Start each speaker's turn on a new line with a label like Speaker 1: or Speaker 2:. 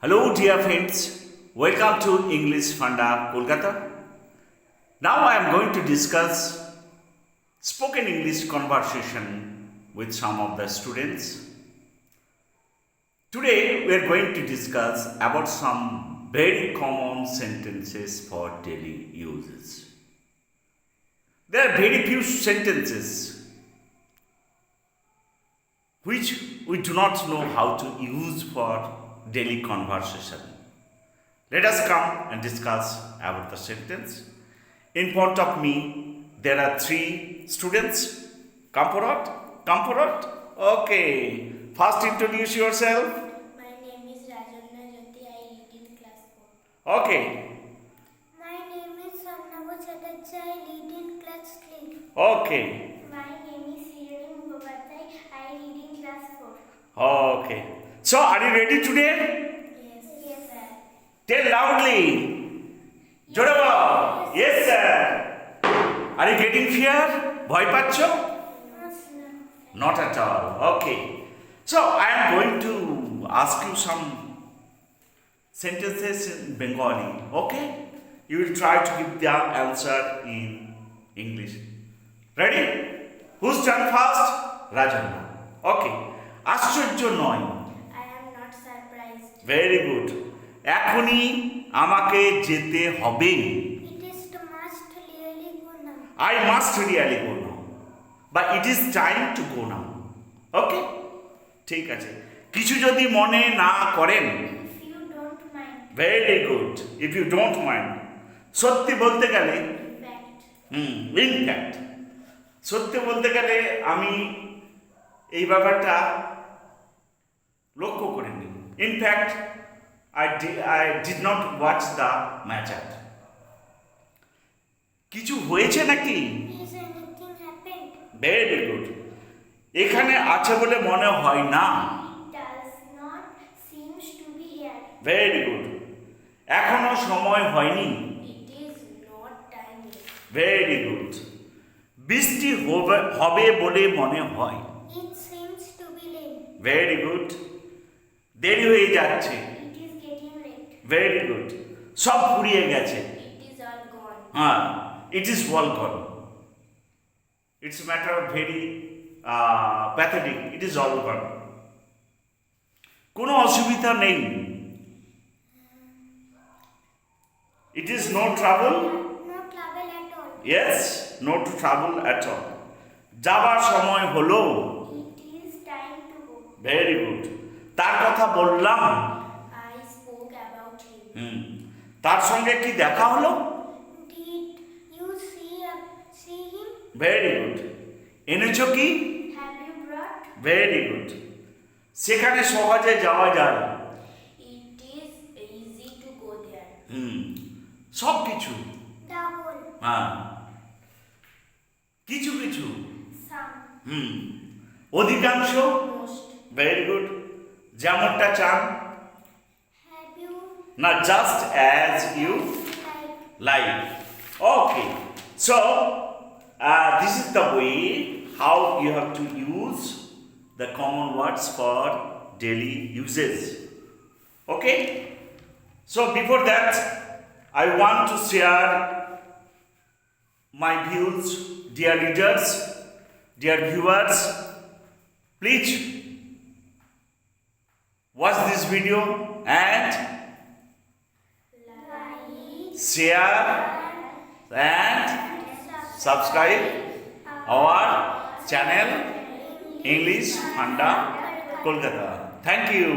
Speaker 1: Hello, dear friends. Welcome to English Funda Kolkata. Now I am going to discuss spoken English conversation with some of the students. Today we are going to discuss about some very common sentences for daily uses. There are very few sentences which we do not know how to use for daily conversation. Let us come and discuss about the sentence. In front of me, there are three students. Come forward. Come forward. Okay. First, introduce yourself.
Speaker 2: My name is Rajanna Jyoti. I read in class 4.
Speaker 1: Okay.
Speaker 2: My name is Swarnabha Chatterjee. I read in class 3.
Speaker 1: Okay.
Speaker 2: My name is Srirani Mukhopadhyay. I read in class 4.
Speaker 1: Okay. So, are you ready today?
Speaker 2: Yes. Yes, sir.
Speaker 1: Tell loudly. জোরে বলো। Yes, sir. Are you getting fear? ভয় পাচ্ছ?
Speaker 2: No, sir.
Speaker 1: Not at all. Okay. So I am going to ask you some sentences in Bengali. Okay? You will try to give the answer in English. Ready? Who's done first? Rajanna. Okay. আশ্চর্য নয়।
Speaker 2: I am not surprised.
Speaker 1: Very good. এখনই আমাকে যেতে হবে।
Speaker 2: It is the must really go now.
Speaker 1: I must really go now. But it is time to go now. Okay? ঠিক আছে। কিছু যদি মনে না করেন,
Speaker 2: If you don't mind.
Speaker 1: very good. If you don't mind. সত্যি বলতে গেলে,
Speaker 2: In fact.
Speaker 1: in fact. সত্যি বলতে গেলে আমি এই ব্যাপারটা লক্ষ্য করিনি। In fact, I did not watch the match. কিছু হয়েছে নাকি?
Speaker 2: Is anything happened?
Speaker 1: Very good. এখানে আছে বলে মনে হয় না।
Speaker 2: It does not seems to be here.
Speaker 1: Very good. এখনো সময় হয়নি।
Speaker 2: It is not time yet.
Speaker 1: Very good. বৃষ্টি হবে বলে মনে হয়।
Speaker 2: It seems to be late.
Speaker 1: Very good. দেরি হয়ে যাচ্ছে।
Speaker 2: It is getting late.
Speaker 1: Very good. সব ফুরিয়ে গেছে।
Speaker 2: It is all gone.
Speaker 1: হ্যাঁ, it is all gone. It's matter of very pathetic. It is all gone. কোনো অসুবিধা নেই। It is no travel.
Speaker 2: No trouble at all.
Speaker 1: Yes, no to travel at all. যাবার সময় হলো।
Speaker 2: It is time to go.
Speaker 1: Very good. তার কথা বললাম।
Speaker 2: I spoke about him.
Speaker 1: তার সঙ্গে কি দেখা হলো?
Speaker 2: Did you see him?
Speaker 1: Very good. এনেছো কি?
Speaker 2: Have you brought?
Speaker 1: Very good. সেখানে সহজে যাওয়া যায়।
Speaker 2: It is easy to go there.
Speaker 1: সব কিছু।
Speaker 2: The whole.
Speaker 1: হ্যাঁ, কিছু কিছু।
Speaker 2: Some.
Speaker 1: অধিকাংশ।
Speaker 2: Most.
Speaker 1: Very good. যেমনটা চান।
Speaker 2: Have you
Speaker 1: না, just as you
Speaker 2: like?
Speaker 1: like. Okay. So, this is the way how you have to use the common words for daily uses. Okay? So, before that, I want to share my views, dear readers, dear viewers. Please watch this video and
Speaker 2: Like.
Speaker 1: share and subscribe our channel English Funda Kolkata. Thank you.